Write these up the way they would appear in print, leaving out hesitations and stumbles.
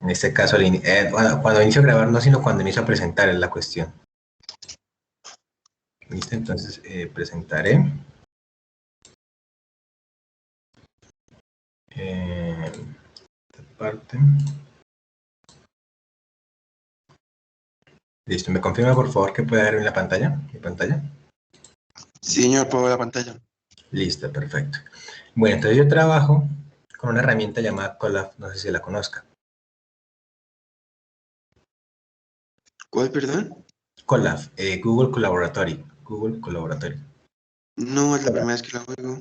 En este caso, cuando inicio a grabar no, sino cuando inicio a presentar es la cuestión. ¿Listo? Entonces, presentaré. Esta parte. Listo, ¿me confirma por favor que puede ver en la pantalla? ¿Mi pantalla? Sí, señor, puedo ver la pantalla. Listo, perfecto. Bueno, entonces yo trabajo con una herramienta llamada Colab, no sé si la conozca. ¿Cuál, perdón? Colab, Google Collaboratory. Google Collaboratory. No, es la Colab. primera vez que la juego.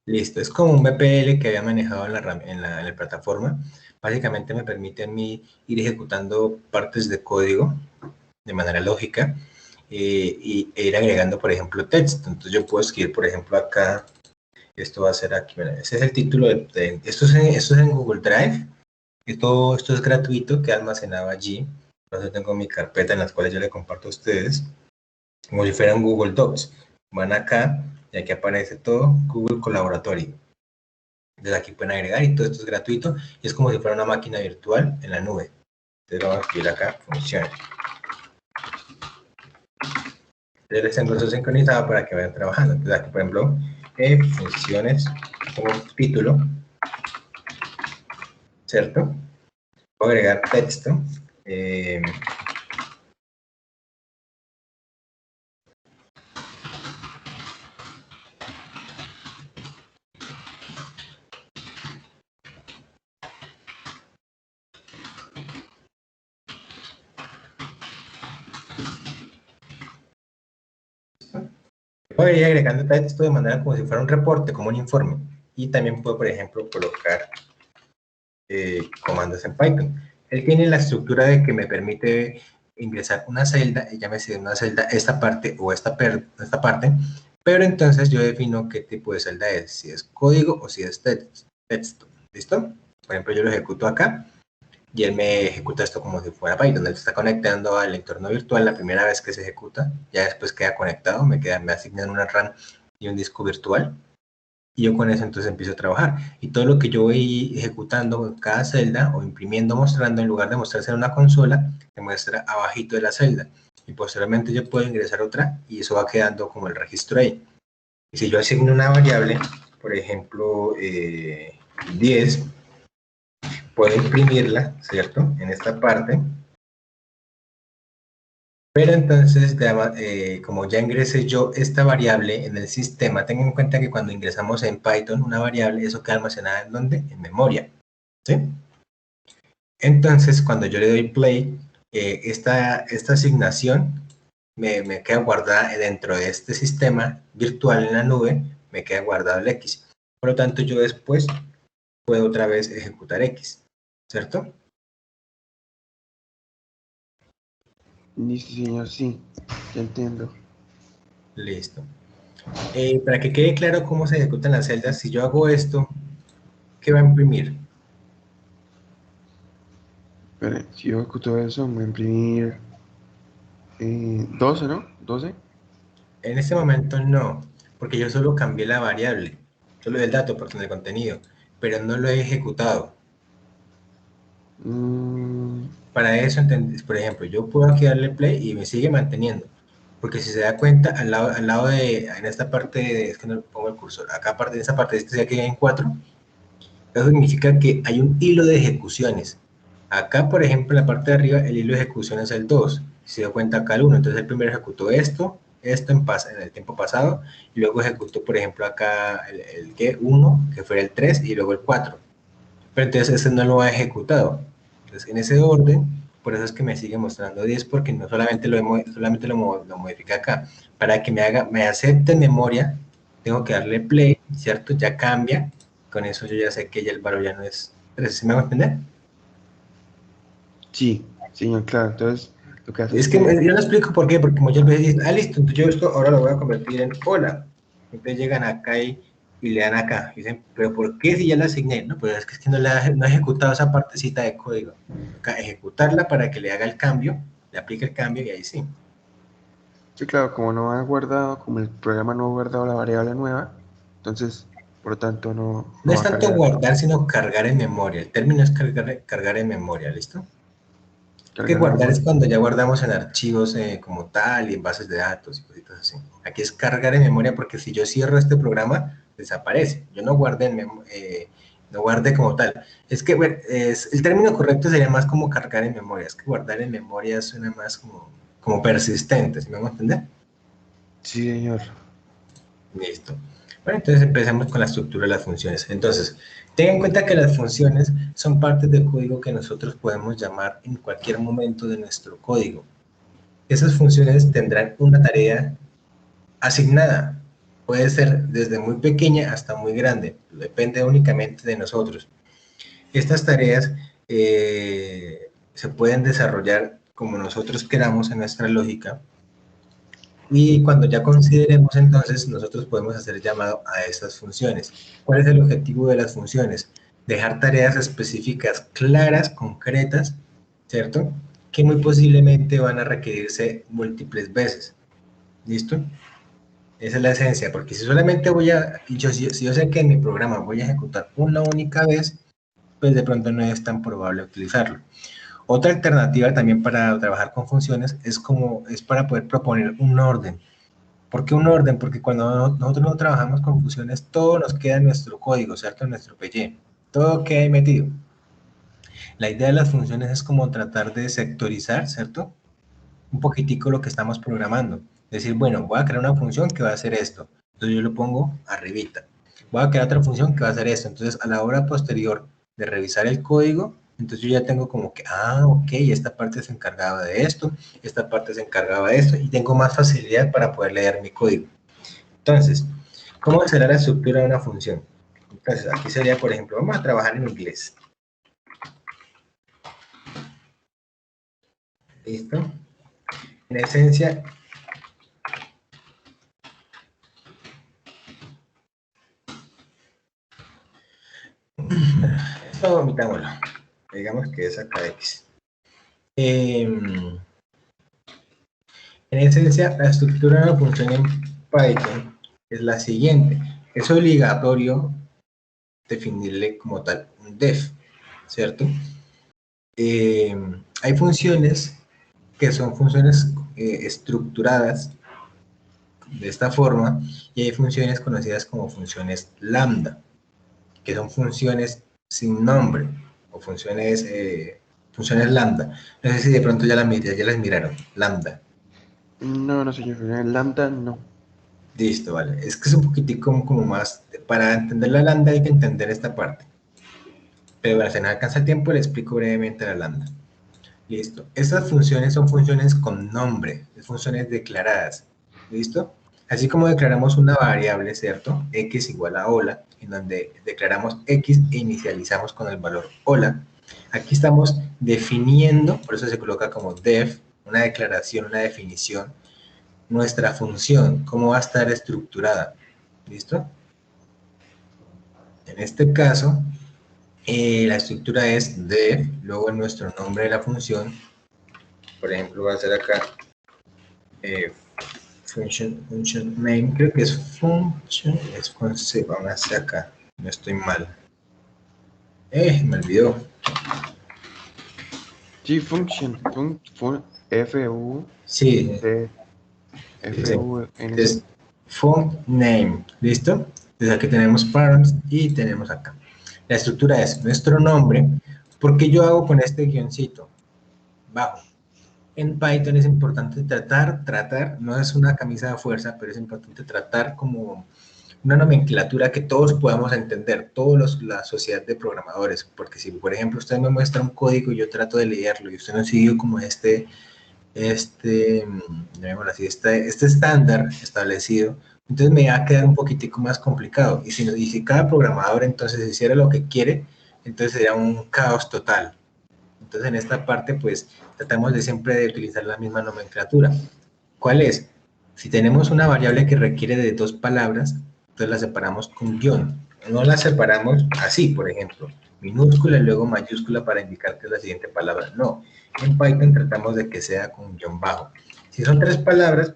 Listo, es como un VPL que había manejado en la plataforma. Básicamente me permite a mí ir ejecutando partes de código de manera lógica e ir agregando, por ejemplo, texto. Entonces yo puedo escribir, por ejemplo, acá, esto va a ser aquí, mira, ese es el título esto es en Google Drive. Esto es gratuito, que almacenaba allí. Entonces tengo mi carpeta en las cuales yo le comparto a ustedes, como si fueran Google Docs. Van acá y aquí aparece todo Google Collaboratory. Entonces aquí pueden agregar y todo esto es gratuito y es como si fuera una máquina virtual en la nube. Entonces vamos a escribir acá funciones. Yo les tengo eso sincronizado para que vayan trabajando. Entonces aquí, por ejemplo, funciones como título, ¿cierto? Puedo agregar texto. Puedo ir agregando texto de manera como si fuera un reporte, como un informe. Y también puedo, por ejemplo, colocar comandos en Python. Él tiene la estructura de que me permite ingresar una celda, y llámese una celda esta parte o esta parte, pero entonces yo defino qué tipo de celda es, si es código o si es texto. ¿Listo? Por ejemplo, yo lo ejecuto acá y él me ejecuta esto como si fuera Python. Él se está conectando al entorno virtual la primera vez que se ejecuta, ya después queda conectado, me asignan una RAM y un disco virtual, y yo con eso entonces empiezo a trabajar. Y todo lo que yo voy ejecutando en cada celda o imprimiendo, mostrando, en lugar de mostrarse en una consola, se muestra abajito de la celda. Y posteriormente yo puedo ingresar otra y eso va quedando como el registro ahí. Y si yo asigno una variable, por ejemplo, 10, puedo imprimirla, ¿cierto? En esta parte. Pero entonces, como ya ingresé yo esta variable en el sistema, tengan en cuenta que cuando ingresamos en Python una variable, eso queda almacenada ¿en dónde? En memoria, ¿sí? Entonces, cuando yo le doy play, esta asignación me queda guardada dentro de este sistema virtual en la nube, me queda guardado el X. Por lo tanto, yo después puedo otra vez ejecutar X, ¿cierto? Listo, señor, sí, ya entiendo. Listo. Para que quede claro cómo se ejecutan las celdas, si yo hago esto, ¿qué va a imprimir? Espere, si yo ejecuto eso, me voy a imprimir 12, ¿no? 12. En este momento no, porque yo solo cambié la variable, solo el dato, perdón, el contenido, pero no lo he ejecutado. Para eso, por ejemplo, yo puedo aquí darle play y me sigue manteniendo, porque si se da cuenta, al lado de, en esta parte, es que no pongo el cursor, acá aparte de esa parte, este aquí hay 4, eso significa que hay un hilo de ejecuciones. Acá, por ejemplo, en la parte de arriba, el hilo de ejecución es el 2. Si se da cuenta acá el 1, entonces el primero ejecutó esto en el tiempo pasado, y luego ejecutó, por ejemplo, acá el 1, que fue el 3, y luego el 4. Pero entonces ese no lo ha ejecutado. Entonces, en ese orden, por eso es que me sigue mostrando 10, porque no solamente lo modifica acá. Para que me acepte en memoria, tengo que darle play, ¿cierto? Ya cambia. Con eso yo ya sé que ya el valor ya no es 13. ¿Sí me va a entender? Sí, señor, claro. Entonces, lo que hace es Es que que... yo lo explico por qué, porque muchas veces dicen, listo, entonces yo esto ahora lo voy a convertir en hola. Entonces llegan acá y le dan acá. Y dicen, pero ¿por qué si ya la asigné? No, pero es que no, no he ejecutado esa partecita de código. Acá, ejecutarla para que le haga el cambio, le aplique el cambio y ahí sí. Sí, claro, como no ha guardado, como el programa no ha guardado la variable nueva, entonces por lo tanto No no es va a tanto cargar, guardar, sino cargar en memoria. El término es cargar en memoria, ¿listo? Que cargar en guardar es memoria. cuando ya guardamos en archivos como tal y en bases de datos y cositas así. Aquí es cargar en memoria porque si yo cierro este programa, desaparece. Yo no guardé no guardé como tal. Es que bueno, el término correcto sería más como cargar en memoria. Es que guardar en memoria suena más como persistente, ¿sí me van a entender? Sí, señor. Listo. Bueno, entonces empecemos con la estructura de las funciones. Entonces, ten en cuenta que las funciones son partes del código que nosotros podemos llamar en cualquier momento de nuestro código. Esas funciones tendrán una tarea asignada. Puede ser desde muy pequeña hasta muy grande. Depende únicamente de nosotros. Estas tareas se pueden desarrollar como nosotros queramos en nuestra lógica. Y cuando ya consideremos, entonces, nosotros podemos hacer llamado a estas funciones. ¿Cuál es el objetivo de las funciones? Dejar tareas específicas, claras, concretas, ¿cierto? Que muy posiblemente van a requerirse múltiples veces. ¿Listo? Esa es la esencia, porque si solamente si yo sé que en mi programa voy a ejecutar una única vez, pues de pronto no es tan probable utilizarlo. Otra alternativa también para trabajar con funciones es para poder proponer un orden. ¿Por qué un orden? Porque cuando nosotros no trabajamos con funciones, todo nos queda en nuestro código, ¿cierto? En nuestro PY. Todo queda ahí metido. La idea de las funciones es como tratar de sectorizar, ¿cierto? Un poquitico lo que estamos programando. Decir, bueno, voy a crear una función que va a hacer esto. Entonces yo lo pongo arribita. Voy a crear otra función que va a hacer esto. Entonces a la hora posterior de revisar el código, entonces yo ya tengo como que, ok, esta parte se encargaba de esto, esta parte se encargaba de esto, y tengo más facilidad para poder leer mi código. Entonces, ¿cómo será la estructura de una función? Entonces, aquí sería, por ejemplo, vamos a trabajar en inglés. ¿Listo? En esencia, esto omitámoslo. Digamos que es acá X. En esencia, la estructura de una función en Python es la siguiente. Es obligatorio definirle como tal un def, ¿cierto? Hay funciones que son funciones estructuradas de esta forma y hay funciones conocidas como funciones lambda, que son funciones sin nombre o funciones lambda. No sé si de pronto ya las miraron, lambda. No, no, señor. En lambda no. Listo, vale. Es que es un poquitico como más, para entender la lambda hay que entender esta parte. Pero bueno, se nos alcanza el tiempo, le explico brevemente la lambda. Listo. Estas funciones son funciones con nombre, funciones declaradas. ¿Listo? Así como declaramos una variable, ¿cierto? X igual a hola, en donde declaramos X e inicializamos con el valor hola. Aquí estamos definiendo, por eso se coloca como def, una declaración, una definición, nuestra función, cómo va a estar estructurada. ¿Listo? En este caso, la estructura es def, luego nuestro nombre de la función, por ejemplo, va a ser acá function name, creo que es function, es con C, vamos a hacer acá, no estoy mal. Me olvidó. Sí, function. F-U-C. Sí, sí. F-U-N-C. Entonces, font name, ¿listo? Entonces aquí tenemos params y tenemos acá. La estructura es nuestro nombre, porque yo hago con este guioncito bajo. En Python es importante tratar, no es una camisa de fuerza, pero es importante tratar como una nomenclatura que todos podamos entender, la sociedad de programadores, porque si por ejemplo usted me muestra un código y yo trato de leerlo y usted no siguió como llamémoslo así, este estándar establecido, entonces me va a quedar un poquitico más complicado, y si cada programador entonces hiciera lo que quiere, entonces sería un caos total. Entonces en esta parte pues tratamos de siempre de utilizar la misma nomenclatura. ¿Cuál es? Si tenemos una variable que requiere de dos palabras, entonces la separamos con guión. No la separamos así, por ejemplo, minúscula y luego mayúscula para indicar que es la siguiente palabra. No, en Python tratamos de que sea con guión bajo. Si son tres palabras,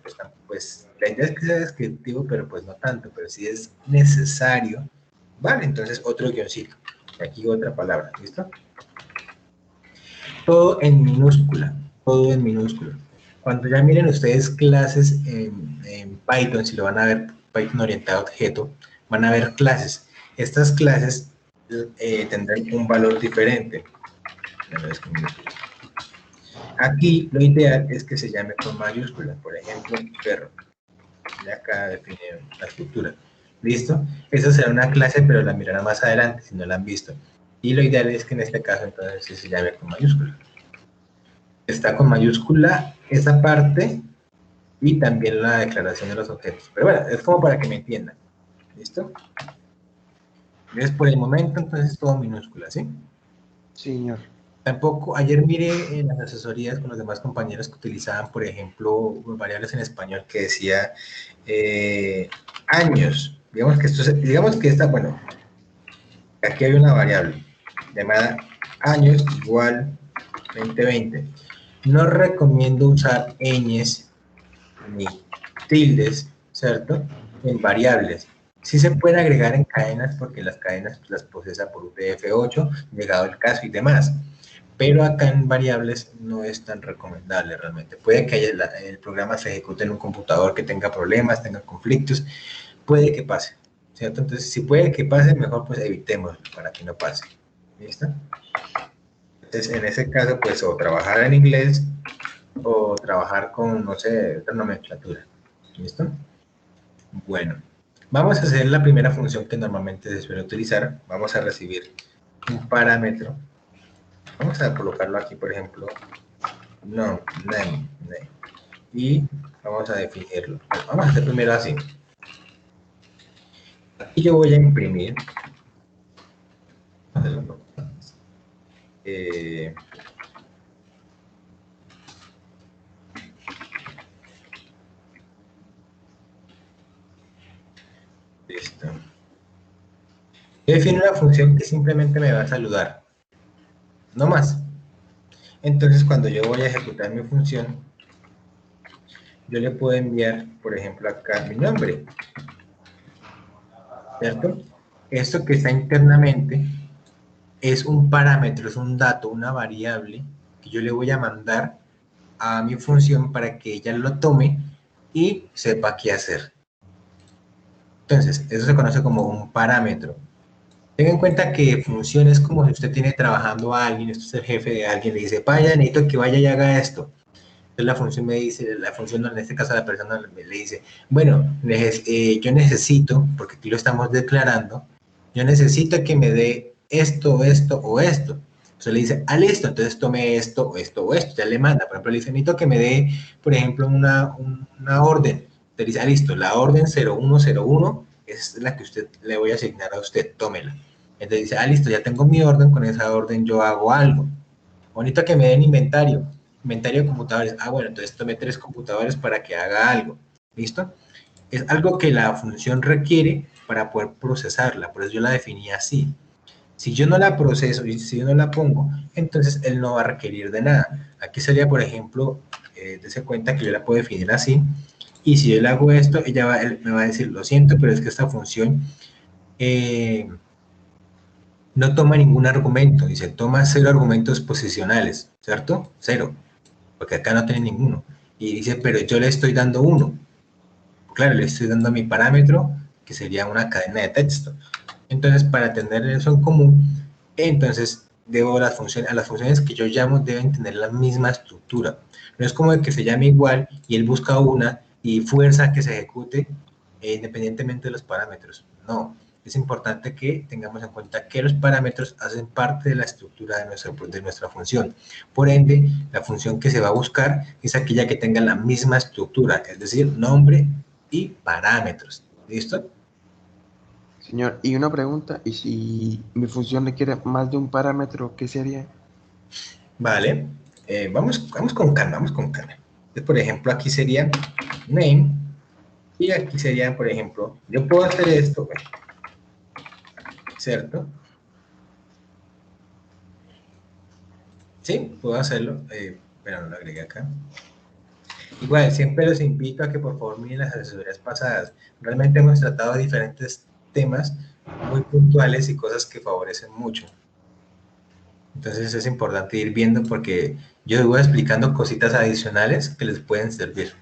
pues la idea es que sea descriptivo, pero pues no tanto, pero sí es necesario Vale, entonces otro guioncito. Aquí otra palabra, ¿listo? Todo en minúscula, todo en minúscula. Cuando ya miren ustedes clases en Python, si lo van a ver, Python orientado a objeto, van a ver clases. Estas clases tendrán un valor diferente. Aquí lo ideal es que se llame con mayúsculas, por ejemplo, perro. Ya acá define la estructura. ¿Listo? Esa será una clase, pero la mirarán más adelante si no la han visto. Y lo ideal es que en este caso entonces se llame con mayúscula. Está con mayúscula esa parte y también la declaración de los objetos. Pero bueno, es como para que me entiendan. ¿Listo? Entonces, por el momento, entonces todo minúscula, ¿sí? Sí, señor. Tampoco, ayer miré en las asesorías con los demás compañeros que utilizaban, por ejemplo, variables en español que decía años. Digamos que esta, bueno, aquí hay una variable llamada años igual 2020. No recomiendo usar ñes ni tildes, ¿cierto? En variables. Sí se puede agregar en cadenas porque las cadenas las procesa por UTF-8, llegado el caso y demás. Pero acá en variables no es tan recomendable realmente. Puede que el programa se ejecute en un computador que tenga problemas, tenga conflictos, puede que pase, ¿cierto? Entonces, si puede que pase, mejor pues evitémoslo para que no pase. ¿Listo? Entonces, en ese caso, pues o trabajar en inglés o trabajar con, no sé, otra nomenclatura. ¿Listo? Bueno, vamos a hacer la primera función que normalmente se suele utilizar. Vamos a recibir un parámetro. Vamos a colocarlo aquí, por ejemplo, name. Y vamos a definirlo. Vamos a hacer primero así. Aquí yo voy a imprimir. Listo. Yo defino una función que simplemente me va a saludar. No más. Entonces, cuando yo voy a ejecutar mi función, yo le puedo enviar, por ejemplo, acá mi nombre. ¿Cierto? Esto que está internamente es un parámetro, es un dato, una variable que yo le voy a mandar a mi función para que ella lo tome y sepa qué hacer. Entonces, eso se conoce como un parámetro. Tenga en cuenta que función es como si usted tiene trabajando a alguien, usted es el jefe de alguien, le dice, vaya, necesito que vaya y haga esto. Entonces la función me dice, la función en este caso la persona le dice, bueno, yo necesito, porque aquí lo estamos declarando, yo necesito que me dé esto, esto o esto. Entonces le dice, listo, entonces tome esto, esto o esto, ya le manda. Por ejemplo, le dice, necesito que me dé, por ejemplo, una orden. Te dice, listo, la orden 0101 es la que usted le voy a asignar a usted, tómela. Entonces dice, listo, ya tengo mi orden, con esa orden yo hago algo. Bonito que me den inventario de computadores. Bueno, entonces tome 3 computadores para que haga algo. ¿Listo? Es algo que la función requiere para poder procesarla. Por eso yo la definí así. Si yo no la proceso y si yo no la pongo, entonces él no va a requerir de nada. Aquí sería, por ejemplo, dése cuenta que yo la puedo definir así. Y si yo le hago esto, él me va a decir, lo siento, pero es que esta función no toma ningún argumento. Dice, toma 0 argumentos posicionales, ¿cierto? 0. Porque acá no tiene ninguno. Y dice, pero yo le estoy dando uno. Claro, le estoy dando mi parámetro, que sería una cadena de texto. Entonces, para tener eso en común, entonces a las funciones que yo llamo deben tener la misma estructura. No es como el que se llame igual y él busca una y fuerza que se ejecute independientemente de los parámetros. No, es importante que tengamos en cuenta que los parámetros hacen parte de la estructura de nuestra función. Por ende, la función que se va a buscar es aquella que tenga la misma estructura, es decir, nombre y parámetros. ¿Listo? Señor, y una pregunta, ¿y si mi función requiere más de un parámetro, qué sería? Vale, vamos con calma, vamos con calma. Entonces, por ejemplo, aquí sería name y aquí sería, por ejemplo, yo puedo hacer esto, ¿cierto? Sí, puedo hacerlo, pero no lo agregué acá. Igual, siempre los invito a que por favor miren las asesorías pasadas. Realmente hemos tratado diferentes temas muy puntuales y cosas que favorecen mucho. Entonces es importante ir viendo porque yo voy explicando cositas adicionales que les pueden servir.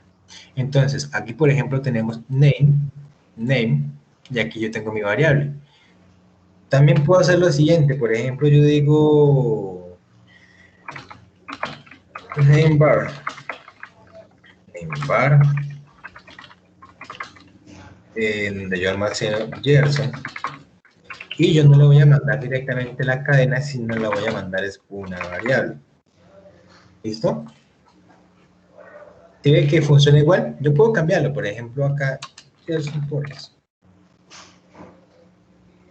Entonces, aquí por ejemplo tenemos name, y aquí yo tengo mi variable. También puedo hacer lo siguiente, por ejemplo, yo digo name bar, donde yo almaceno Gerson, y yo no le voy a mandar directamente la cadena, sino la voy a mandar es una variable. ¿Listo? ¿Tiene que funciona igual? Yo puedo cambiarlo, por ejemplo, acá, Gerson Porras.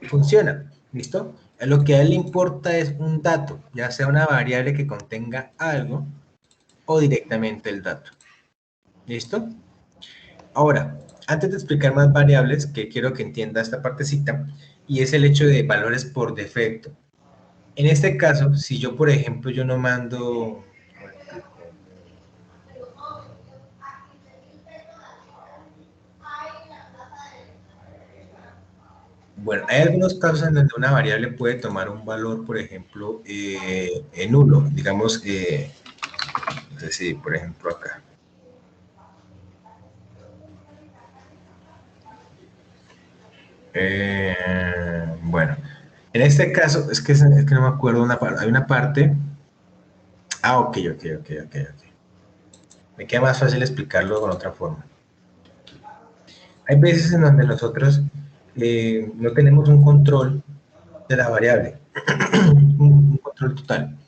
Funciona, ¿listo? Lo que a él le importa es un dato, ya sea una variable que contenga algo o directamente el dato. ¿Listo? Ahora, antes de explicar más variables, que quiero que entienda esta partecita, y es el hecho de valores por defecto. En este caso, si yo, por ejemplo, yo no mando... Bueno, hay algunos casos en donde una variable puede tomar un valor, por ejemplo, nulo. Digamos, no sé si, por ejemplo, acá. Bueno, en este caso, es que no me acuerdo, hay una parte... Ah, ok. Me queda más fácil explicarlo con otra forma. Hay veces en donde nosotros no tenemos un control de la variable, un control total.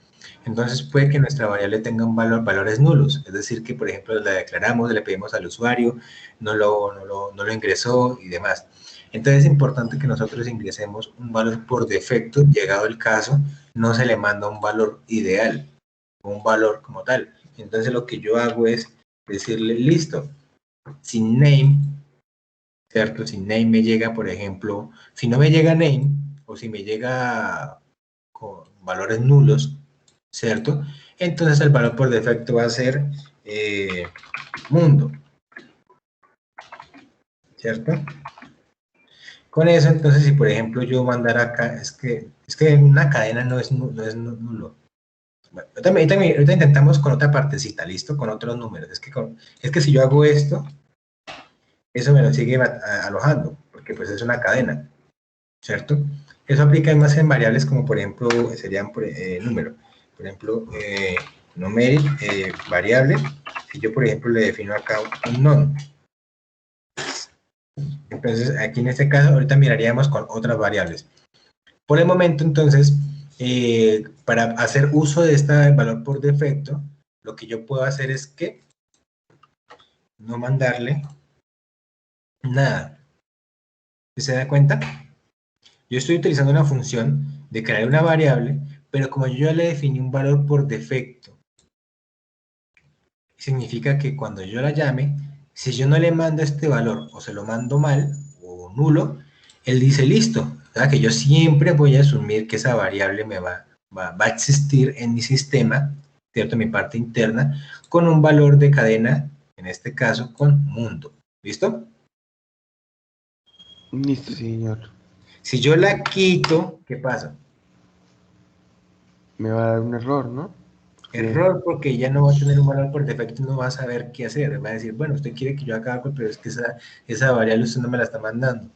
Entonces puede que nuestra variable tenga valores nulos, es decir, que por ejemplo la declaramos, le pedimos al usuario, no lo ingresó y demás. Entonces es importante que nosotros ingresemos un valor por defecto, llegado el caso, no se le manda un valor ideal, un valor como tal. Entonces lo que yo hago es decirle, listo, sin name, ¿cierto? Si name me llega, por ejemplo, si no me llega name, o si me llega con valores nulos, ¿cierto? Entonces el valor por defecto va a ser mundo, ¿cierto? Con eso, entonces, si por ejemplo yo mandar acá, es que una cadena no es nulo. Bueno, ahorita intentamos con otra partecita, ¿listo? Con otros números. Es que si yo hago esto, eso me lo sigue alojando, porque pues es una cadena, ¿cierto? Eso aplica más en variables como por ejemplo serían número. Por ejemplo, numeric, variable, si yo por ejemplo le defino acá un non. Entonces aquí en este caso ahorita miraríamos con otras variables. Por el momento entonces, para hacer uso de este valor por defecto, lo que yo puedo hacer es que no mandarle nada. ¿Se da cuenta? Yo estoy utilizando una función de crear una variable, pero como yo ya le definí un valor por defecto, significa que cuando yo la llame, si yo no le mando este valor o se lo mando mal o nulo, él dice listo. O sea que yo siempre voy a asumir que esa variable va a existir en mi sistema, ¿cierto? En mi parte interna, con un valor de cadena, en este caso con mundo. ¿Listo? Listo, señor. Si yo la quito, ¿qué pasa? Me va a dar un error, ¿no? Error porque ya no va a tener un valor por defecto y no va a saber qué hacer. Va a decir, bueno, usted quiere que yo haga algo, pero es que esa variable usted no me la está mandando.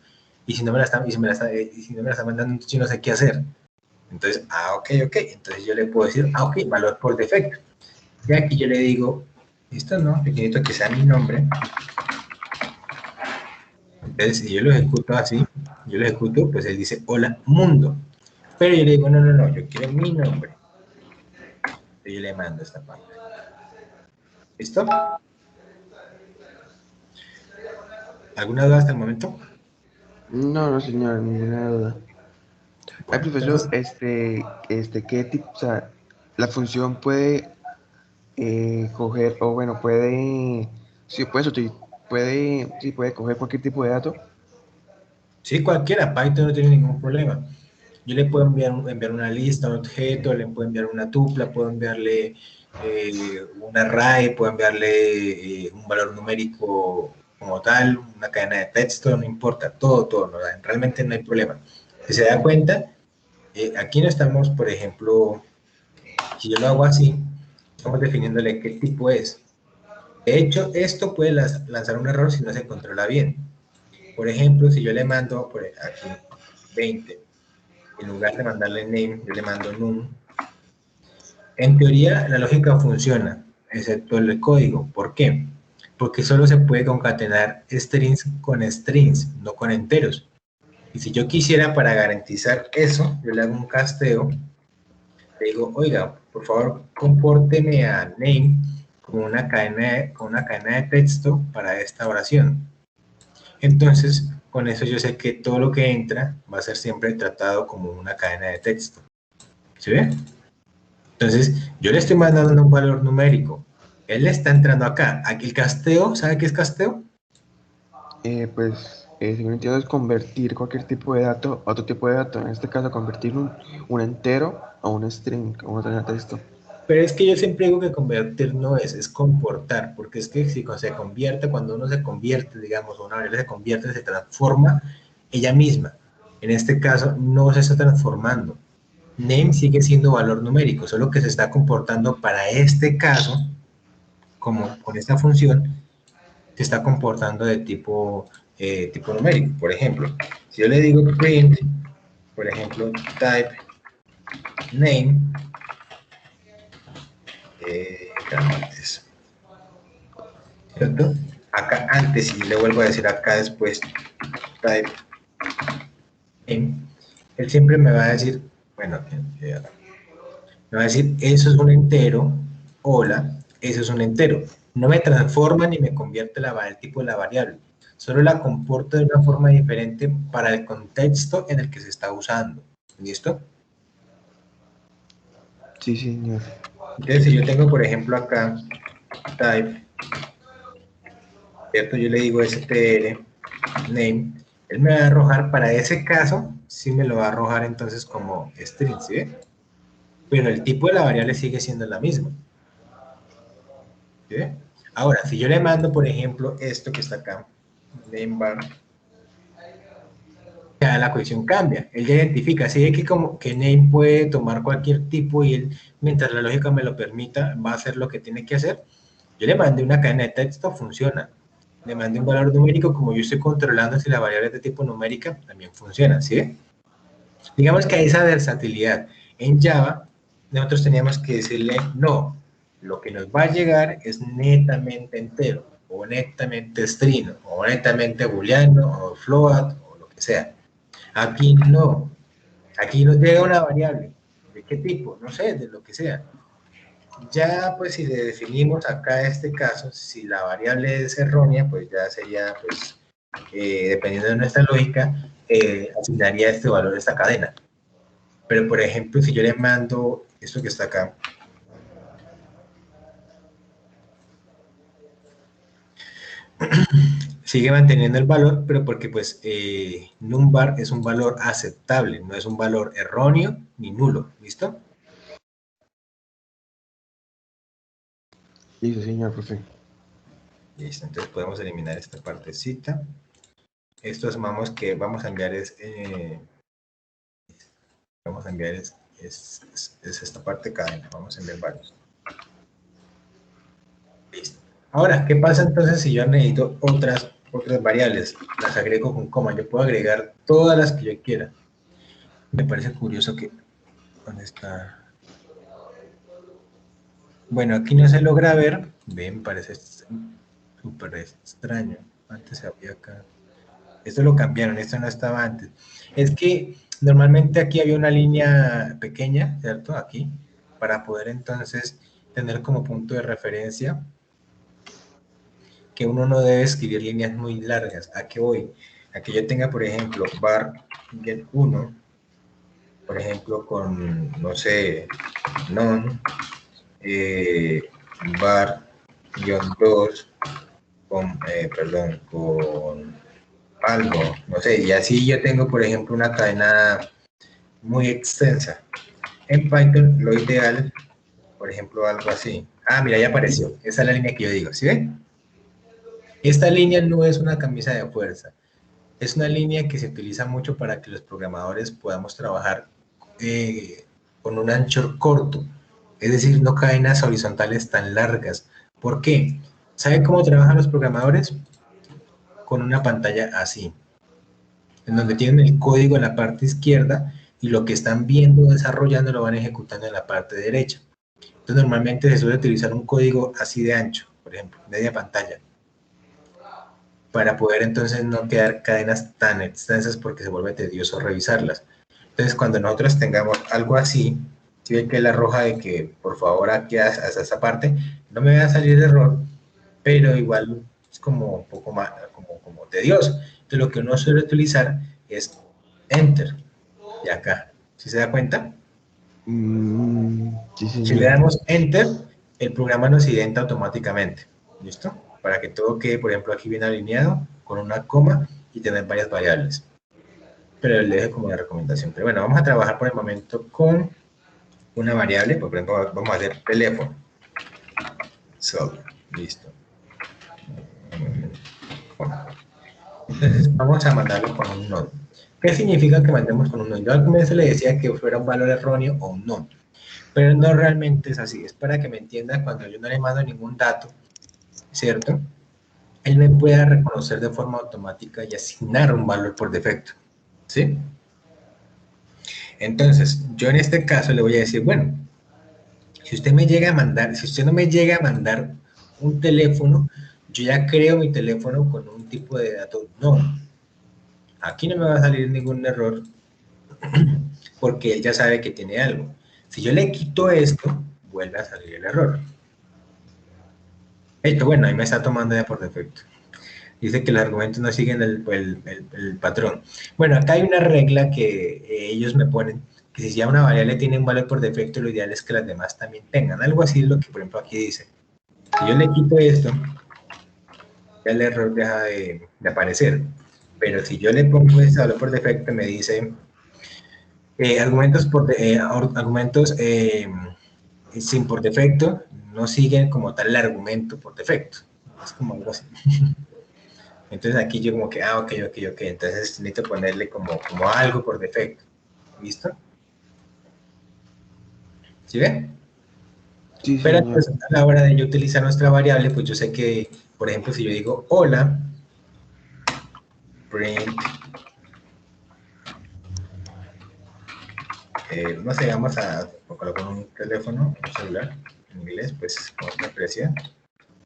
Y si no me la está, y si me la está, y si no me la está mandando, entonces yo no sé qué hacer. Entonces, ok. Entonces yo le puedo decir, ok, valor por defecto. Y aquí yo le digo, esto no, yo necesito que sea mi nombre. Entonces, si yo lo ejecuto así, yo lo ejecuto, pues él dice, hola, mundo. Pero yo le digo, no, yo quiero mi nombre. Entonces yo le mando esta parte. ¿Listo? ¿Alguna duda hasta el momento? No, no, señor, ninguna duda. Ay, Bueno, profesor, entonces, ¿qué tipo, o sea, la función puede coger, o bueno, puede coger cualquier tipo de dato? sí, cualquiera, Python no tiene ningún problema. Yo le puedo enviar una lista, un objeto, le puedo enviar una tupla, puedo enviarle un array, puedo enviarle un valor numérico como tal, una cadena de texto, no importa, todo, no, realmente no hay problema. Si se da cuenta, aquí no estamos, por ejemplo, si yo lo hago así, estamos definiéndole qué tipo es. De hecho, esto puede lanzar un error si no se controla bien. Por ejemplo, si yo le mando por aquí 20, en lugar de mandarle name, yo le mando num. En teoría, la lógica funciona, excepto el código. ¿Por qué? Porque solo se puede concatenar strings con strings, no con enteros. Y si yo quisiera, para garantizar eso, yo le hago un casteo, le digo, oiga, por favor, compórteme a name como una cadena de texto para esta oración. Entonces, con eso yo sé que todo lo que entra va a ser siempre tratado como una cadena de texto. ¿Sí ve? Entonces, yo le estoy mandando un valor numérico. Él le está entrando acá. Aquí el casteo, ¿sabe qué es casteo? Según entiendo, es convertir cualquier tipo de dato a otro tipo de dato. En este caso, convertir un entero a un string, a una cadena de texto. Pero es que yo siempre digo que convertir no es comportar, porque es que si se convierte, cuando uno se convierte, digamos, o una variable se convierte, se transforma ella misma. En este caso, no se está transformando. Name sigue siendo valor numérico, solo que se está comportando para este caso, como con esta función, se está comportando de tipo numérico. Por ejemplo, si yo le digo print, por ejemplo, type name, antes, ¿cierto? Acá antes, y le vuelvo a decir acá después, type name, él siempre me va a decir, bueno, me va a decir, eso es un entero, hola, eso es un entero. No me transforma ni me convierte el tipo de la variable, solo la comporto de una forma diferente para el contexto en el que se está usando. ¿Listo? Sí, señor. Entonces, si yo tengo, por ejemplo, acá type, ¿cierto? Yo le digo str name, él me va a arrojar para ese caso, sí me lo va a arrojar entonces como string, ¿sí ve? Pero el tipo de la variable sigue siendo la misma. ¿Sí? Ahora, si yo le mando, por ejemplo, esto que está acá, name bar, ya la cuestión cambia. Él ya identifica, si ve que como que name puede tomar cualquier tipo y él, mientras la lógica me lo permita, va a hacer lo que tiene que hacer. Yo le mandé una cadena de texto, funciona. Le mandé un valor numérico, como yo estoy controlando si la variable es de tipo numérica, también funciona, ¿sí? Digamos que hay esa versatilidad. En Java, nosotros teníamos que decirle, no, lo que nos va a llegar es netamente entero, o netamente string, o netamente booleano, o float, o lo que sea. Aquí no. Aquí nos llega una variable. ¿De qué tipo? No sé, de lo que sea. Ya, pues, si le definimos acá este caso, si la variable es errónea, pues ya sería, pues, dependiendo de nuestra lógica, asignaría este valor a esta cadena. Pero, por ejemplo, si yo le mando esto que está acá, sigue manteniendo el valor, pero porque pues numbar es un valor aceptable, no es un valor erróneo ni nulo, ¿listo? Listo, señor, profe. Listo, entonces podemos eliminar esta partecita. Esto asumamos que vamos a enviar es esta parte cadena, vamos a enviar varios. Listo. Ahora, ¿qué pasa entonces si yo necesito otras variables? Las agrego con coma, yo puedo agregar todas las que yo quiera. Me parece curioso que, ¿dónde está? Bueno, aquí no se logra ver, ven, parece súper extraño. Antes había acá. Esto lo cambiaron, esto no estaba antes. Es que normalmente aquí había una línea pequeña, ¿cierto? Aquí, para poder entonces tener como punto de referencia que uno no debe escribir líneas muy largas. ¿A qué voy? A que yo tenga, por ejemplo, bar get 1, por ejemplo, con, no sé, non, bar-2, perdón, con algo, no sé, y así yo tengo, por ejemplo, una cadena muy extensa. En Python, lo ideal, por ejemplo, algo así. Ah, mira, ya apareció. Esa es la línea que yo digo, ¿sí ven? Esta línea no es una camisa de fuerza. Es una línea que se utiliza mucho para que los programadores podamos trabajar con un ancho corto, es decir, no cadenas horizontales tan largas. ¿Por qué? ¿Saben cómo trabajan los programadores? Con una pantalla así, en donde tienen el código en la parte izquierda y lo que están viendo, desarrollando, lo van ejecutando en la parte derecha. Entonces, normalmente se suele utilizar un código así de ancho, por ejemplo, media pantalla, para poder entonces no quedar cadenas tan extensas porque se vuelve tedioso revisarlas. Entonces, cuando nosotros tengamos algo así, si ve que la roja de que por favor aquí hasta esa parte, no me va a salir error, pero igual es como un poco más, como tedioso. Entonces, lo que uno suele utilizar es Enter, y acá, ¿sí se da cuenta? Sí, Si le señor. damos Enter, el programa nos identa automáticamente, ¿listo? Para que todo quede, por ejemplo, aquí bien alineado, con una coma y tener varias variables. Pero le dejo como una recomendación. Pero bueno, vamos a trabajar por el momento con una variable, por ejemplo, vamos a hacer teléfono. Listo. Entonces, vamos a mandarlo con un none. ¿Qué significa que mandemos con un none? Yo al comienzo le decía que fuera un valor erróneo o un none, pero no realmente es así. Es para que me entienda cuando yo no le mando ningún dato, ¿cierto? Él me pueda reconocer de forma automática y asignar un valor por defecto, ¿sí? Entonces, yo en este caso le voy a decir, bueno, si usted me llega a mandar, si usted no me llega a mandar un teléfono, yo ya creo mi teléfono con un tipo de datos no. Aquí no me va a salir ningún error porque él ya sabe que tiene algo. Si yo le quito esto, vuelve a salir el error. Esto, bueno, ahí me está tomando ya por defecto. Dice que los argumentos no siguen el patrón. Bueno, acá hay una regla que ellos me ponen, que si ya una variable tiene un valor por defecto, lo ideal es que las demás también tengan. Algo así es lo que, por ejemplo, aquí dice. Si yo le quito esto, ya el error deja de aparecer. Pero si yo le pongo este valor por defecto, me dice argumentos sin por defecto no siguen como tal el argumento por defecto. Es como algo así. Entonces aquí yo como que, ok. Entonces necesito ponerle como algo por defecto. ¿Listo? ¿Sí ve? Sí, Pero señor. pues, a la hora de yo utilizar nuestra variable, pues yo sé que, por ejemplo, si yo digo hola, print, no sé, vamos a colocar un teléfono, un celular, en inglés, pues como se aprecia,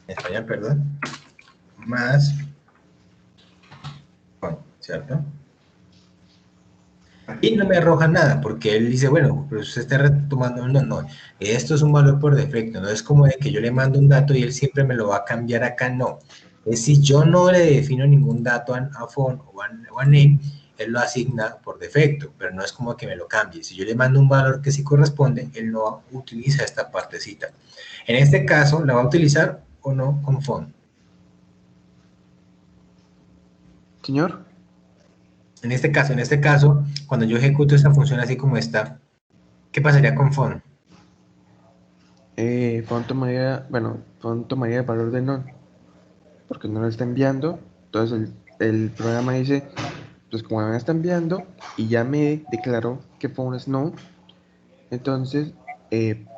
en español, perdón, más, ¿cierto? Y no me arroja nada, porque él dice, bueno, pero usted está retomando, no, esto es un valor por defecto, no es como de que yo le mando un dato y él siempre me lo va a cambiar acá, no. Es si yo no le defino ningún dato a phone o a name, él lo asigna por defecto, pero no es como que me lo cambie. Si yo le mando un valor que sí corresponde, él no utiliza esta partecita. En este caso, ¿la va a utilizar o no con phone? Señor. En este caso, cuando yo ejecuto esta función así como está, ¿qué pasaría con phone? Font tomaría el valor de non, porque no lo está enviando. Entonces el programa dice, pues como me está enviando y ya me declaró que phone es no, entonces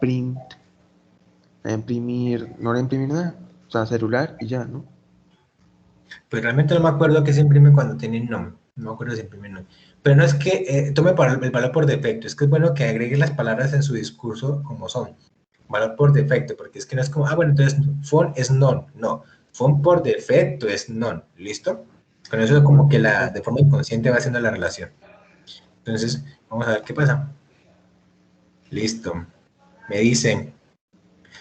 print, a imprimir, no le imprimir nada, o sea, celular y ya, ¿no? Pues realmente no me acuerdo qué se imprime cuando tiene nom. No me acuerdo si imprime nom. Pero no es que tome el valor por defecto. Es que es bueno que agregue las palabras en su discurso como son. Valor por defecto, porque es que no es como, bueno, entonces phone es non. No, phone por defecto es non. ¿Listo? Con eso es como que de forma inconsciente va haciendo la relación. Entonces, vamos a ver qué pasa. Listo. Me dice,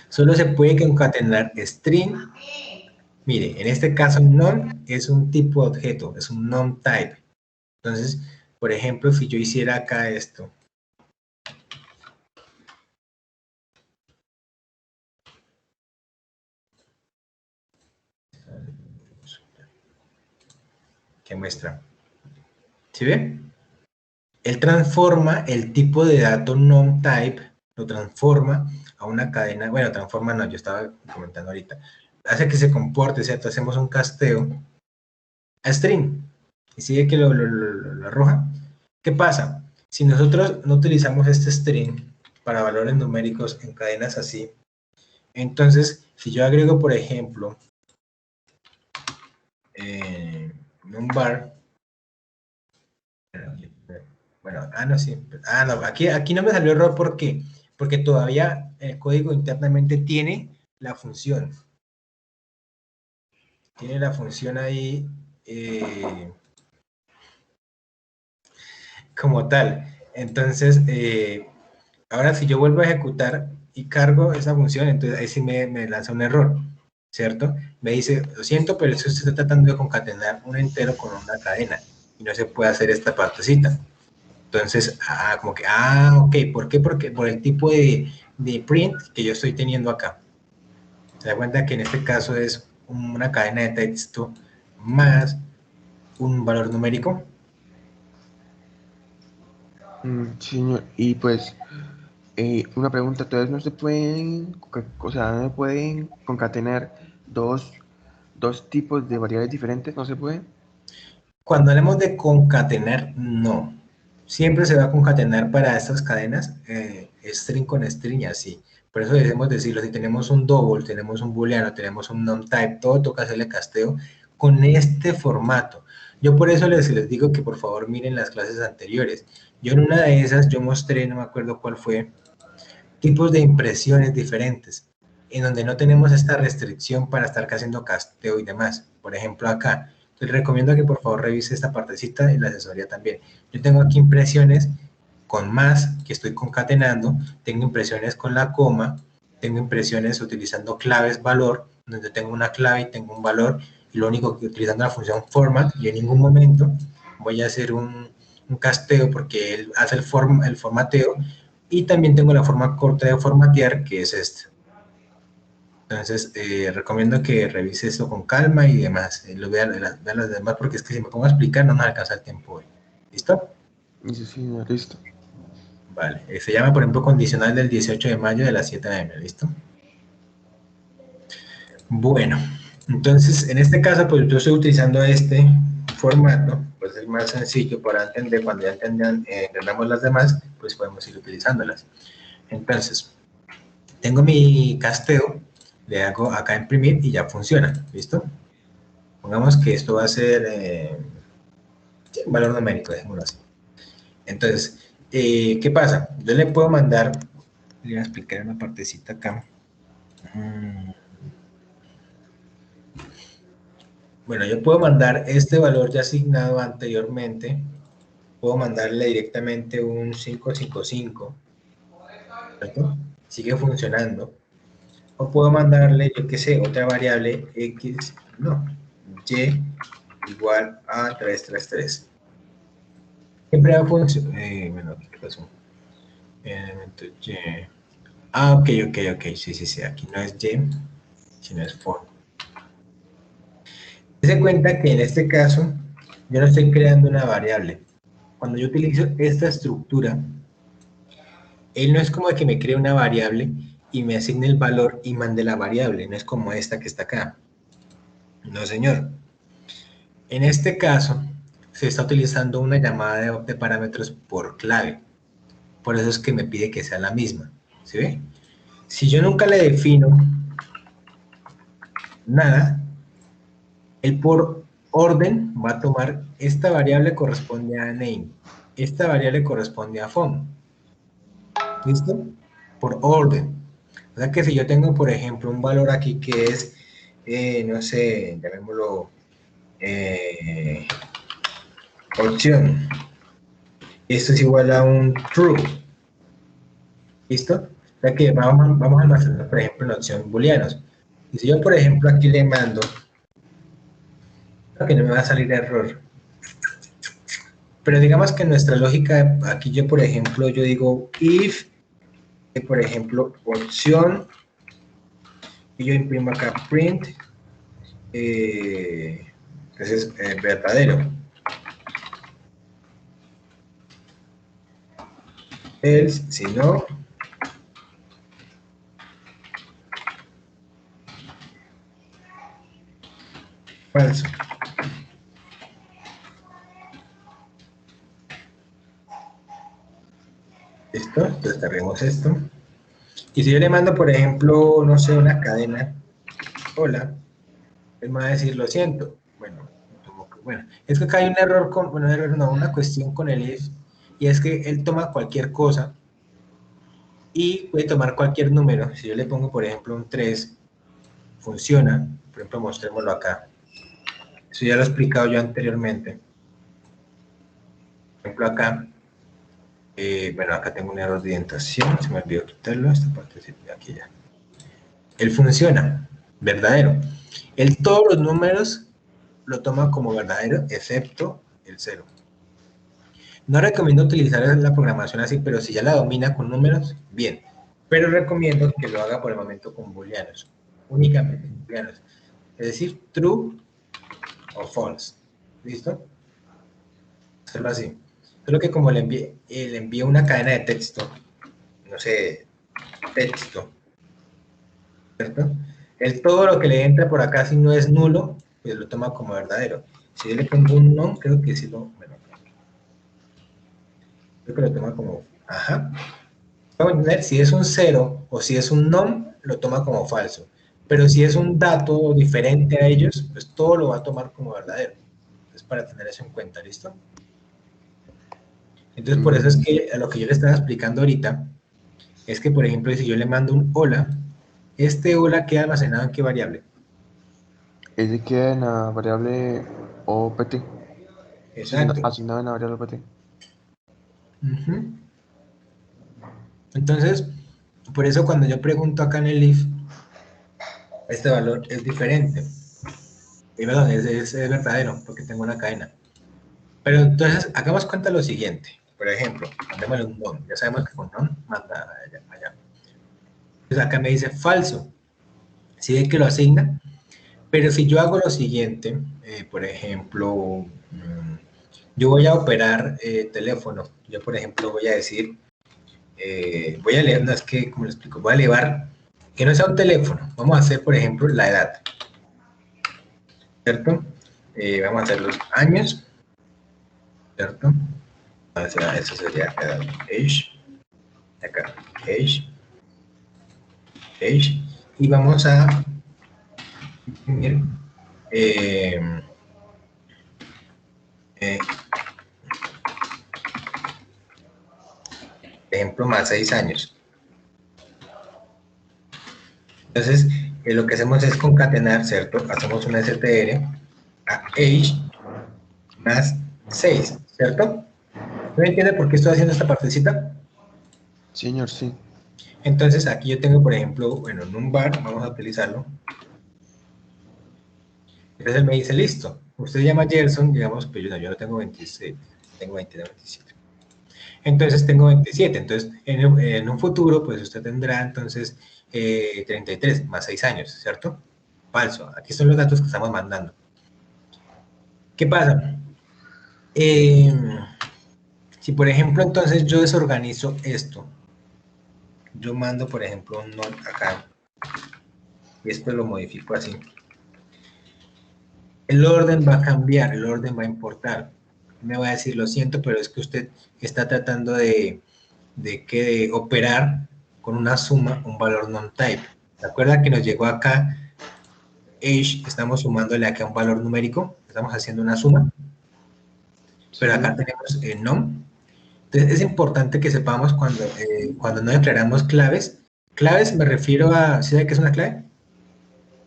solo se puede concatenar string. Mire, en este caso, non es un tipo de objeto, es un non type. Entonces, por ejemplo, si yo hiciera acá esto, que muestra, ¿sí ve? Él transforma el tipo de dato non type, lo transforma a una cadena, bueno, transforma no, yo estaba comentando ahorita, hace que se comporte, ¿cierto? Hacemos un casteo a string. y sigue que lo arroja. ¿Qué pasa? Si nosotros no utilizamos este string para valores numéricos en cadenas así, entonces si yo agrego, por ejemplo, un bar, bueno, no, sí, no, aquí no me salió error, ¿por qué? Porque todavía el código internamente tiene la función ahí como tal. Entonces, ahora si yo vuelvo a ejecutar y cargo esa función, entonces ahí sí me lanza un error, ¿cierto? Me dice, lo siento, pero eso se está tratando de concatenar un entero con una cadena y no se puede hacer esta partecita. Entonces, como que, ok, ¿por qué? Porque por el tipo de print que yo estoy teniendo acá. Se da cuenta que en este caso es una cadena de texto más un valor numérico. Sí, señor. Y pues, una pregunta, entonces no se pueden, o sea, no se pueden concatenar dos tipos de variables diferentes, ¿no se puede? Cuando hablamos de concatenar, no. Siempre se va a concatenar para estas cadenas string con string y así. Por eso debemos decirlo, si tenemos un double, tenemos un booleano, tenemos un non-type, todo toca hacerle casteo con este formato. Yo por eso les digo que por favor miren las clases anteriores. Yo en una de esas, yo mostré, no me acuerdo cuál fue, tipos de impresiones diferentes, en donde no tenemos esta restricción para estar haciendo casteo y demás. Por ejemplo, acá, les recomiendo que por favor revise esta partecita en la asesoría también. Yo tengo aquí impresiones con más, que estoy concatenando, tengo impresiones con la coma, tengo impresiones utilizando claves valor, donde tengo una clave y tengo un valor, y lo único que utilizando la función format, y en ningún momento voy a hacer un casteo porque él hace el formateo, y también tengo la forma corta de formatear, que es esta. Entonces, recomiendo que revise esto con calma y demás. Lo vean las demás, porque es que si me pongo a explicar no nos alcanza el tiempo hoy. ¿Listo? Sí, señor, listo. Vale. Se llama, por ejemplo, condicional del 18 de mayo de las 7 a.m. ¿Listo? Bueno, entonces, en este caso, pues yo estoy utilizando este formato, pues es más sencillo para entender. Cuando ya entendamos las demás, pues podemos ir utilizándolas. Entonces, tengo mi casteo, le hago acá imprimir y ya funciona, ¿listo? Pongamos que esto va a ser un valor numérico, dejémoslo así. Entonces, ¿qué pasa? Yo le puedo mandar, le voy a explicar una partecita acá. Bueno, yo puedo mandar este valor ya asignado anteriormente, puedo mandarle directamente un 555, ¿cierto? Sigue funcionando. O puedo mandarle, yo qué sé, otra variable x, no, y igual a 333. Siempre va a funcionar. Bueno, ¿qué pasó? Elemento y. Ok, sí, aquí no es y, sino es for. Se cuenta que en este caso, yo no estoy creando una variable. Cuando yo utilizo esta estructura, él no es como que me cree una variable y me asigne el valor y mande la variable, no es como esta que está acá. No, señor. En este caso, se está utilizando una llamada de parámetros por clave. Por eso es que me pide que sea la misma. ¿Sí ve? Si yo nunca le defino nada, él por orden va a tomar esta variable corresponde a name, esta variable corresponde a phone. ¿Listo? Por orden. O sea que si yo tengo, por ejemplo, un valor aquí que es, no sé, llamémoslo opción. Esto es igual a un true. ¿Listo? O sea que vamos a almacenar, por ejemplo, en la opción booleanos. Y si yo, por ejemplo, aquí le mando, que no me va a salir error. Pero digamos que nuestra lógica, aquí yo, por ejemplo, yo digo if, por ejemplo, opción, y yo imprimo acá print, entonces verdadero. Else, si no, falso. entonces carguemos esto. Y si yo le mando, por ejemplo, no sé, una cadena, hola, él me va a decir, lo siento. Bueno, es que acá hay un error con, bueno, un error no, una cuestión con el if, y es que él toma cualquier cosa y puede tomar cualquier número. Si yo le pongo, por ejemplo, un 3, funciona. Por ejemplo, mostrémoslo acá. Eso ya lo he explicado yo anteriormente. Por ejemplo, acá, bueno, acá tengo un error de indentación, se me olvidó quitarlo, esta parte de aquí ya. Él funciona, verdadero. Él todos los números lo toma como verdadero, excepto el 0. No recomiendo utilizar la programación así, pero si ya la domina con números, bien. Pero recomiendo que lo haga por el momento con booleanos, únicamente con booleanos. Es decir, true o false. ¿Listo? Hacerlo así. Solo que como le envío una cadena de texto, no sé, texto, ¿cierto? Él todo lo que le entra por acá, si no es nulo, pues lo toma como verdadero. Si yo le pongo un no, creo que sí lo, bueno, creo que lo toma como, ajá. Vamos a entender, si es un 0 o si es un non, lo toma como falso. Pero si es un dato diferente a ellos, pues todo lo va a tomar como verdadero. Entonces, para tener eso en cuenta, ¿listo? Entonces, por eso es que a lo que yo le estaba explicando ahorita, es que, por ejemplo, si yo le mando un hola, este hola queda almacenado en qué variable. Ese queda en la variable OPT, Exacto. asignado en la variable OPT. Entonces, por eso cuando yo pregunto acá en el if, este valor es diferente. Y perdón, es verdadero, porque tengo una cadena. Pero entonces, hagamos cuenta lo siguiente. Por ejemplo, mandémosle un non. Ya sabemos que con non manda allá. Entonces acá me dice falso. Sí ve que lo asigna. Pero si yo hago lo siguiente, por ejemplo, yo voy a operar teléfono. Yo, por ejemplo, voy a decir, voy a leer, no es que, como le explico, voy a elevar que no sea un teléfono. Vamos a hacer, por ejemplo, la edad. ¿Cierto? Vamos a hacer los años. ¿Cierto? Eso sería edad. Age. Acá. Age. Age. Y vamos a imprimir ejemplo más 6 años. Entonces, lo que hacemos es concatenar, ¿cierto? Hacemos una str a age más 6, ¿cierto? ¿No entiende por qué estoy haciendo esta partecita? Señor, sí. Entonces, aquí yo tengo, por ejemplo, bueno, number, vamos a utilizarlo. Entonces él me dice, listo, usted llama Gerson, digamos, pues yo no tengo 26, tengo 29, 27. Entonces tengo 27, entonces en un futuro, pues usted tendrá entonces 33 más 6 años, ¿cierto? Falso, aquí son los datos que estamos mandando. ¿Qué pasa? Si por ejemplo entonces yo desorganizo esto, yo mando por ejemplo un not acá, y esto lo modifico así, el orden va a cambiar, el orden va a importar. Me va a decir, lo siento, pero es que usted está tratando de operar con una suma, un valor non-type. ¿Se acuerda que nos llegó acá age, estamos sumándole acá un valor numérico? Estamos haciendo una suma. Pero Sí. acá tenemos el nom. Entonces es importante que sepamos cuando no declaramos claves. Claves me refiero a, ¿sí sabe qué es una clave?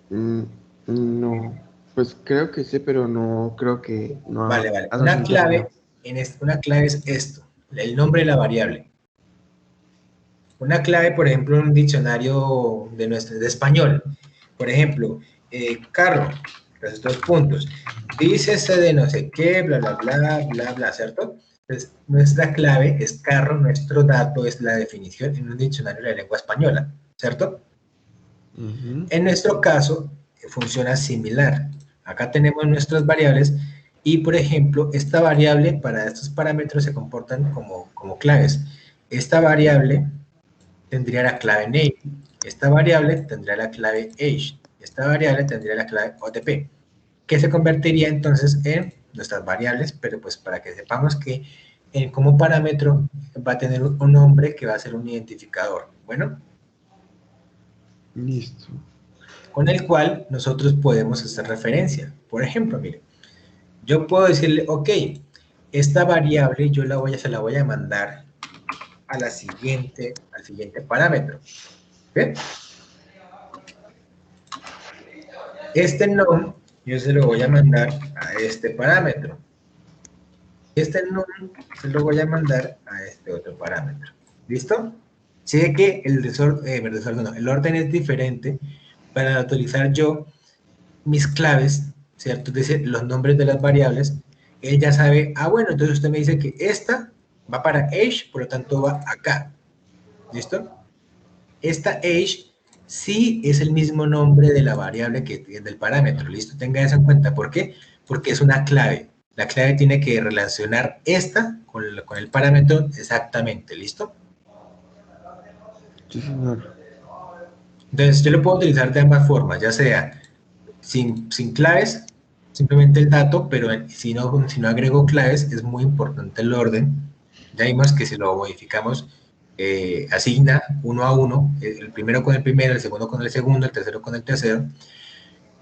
No, pues creo que sí, pero no creo que no Vale, vale. hagas Una un clave, término. una clave es esto, el nombre de la variable. Una clave, por ejemplo, en un diccionario de español. Por ejemplo, carro, los dos puntos. Dícese de no sé qué, bla, bla, bla, bla, bla, ¿cierto? Entonces, nuestra clave es carro, nuestro dato es la definición en un diccionario de la lengua española, ¿cierto? En nuestro caso, funciona similar. Acá tenemos nuestras variables y, por ejemplo, esta variable para estos parámetros se comportan como claves. Esta variable tendría la clave name, esta variable tendría la clave age, esta variable tendría la clave OTP, que se convertiría entonces en nuestras variables, pero pues para que sepamos que como parámetro va a tener un nombre que va a ser un identificador. Bueno, Listo. con el cual nosotros podemos hacer referencia. Por ejemplo, mire, yo puedo decirle, ok, esta variable yo se la voy a mandar al siguiente parámetro. ¿Bien? Este num yo se lo voy a mandar a este parámetro. Este num se lo voy a mandar a este otro parámetro. ¿Listo? Sé que el orden es diferente para utilizar yo mis claves, ¿cierto? Es decir, los nombres de las variables. Él ya sabe, bueno, entonces usted me dice que esta va para age, por lo tanto va acá. ¿Listo? Esta age sí es el mismo nombre de la variable que del parámetro, ¿listo? Tenga eso en cuenta. ¿Por qué? Porque es una clave. La clave tiene que relacionar esta con el parámetro exactamente, ¿listo? Sí, señor. Entonces, yo lo puedo utilizar de ambas formas, ya sea sin claves, simplemente el dato, pero si no agrego claves, es muy importante el orden. Ya vimos que si lo modificamos, asigna uno a uno, el primero con el primero, el segundo con el segundo, el tercero con el tercero,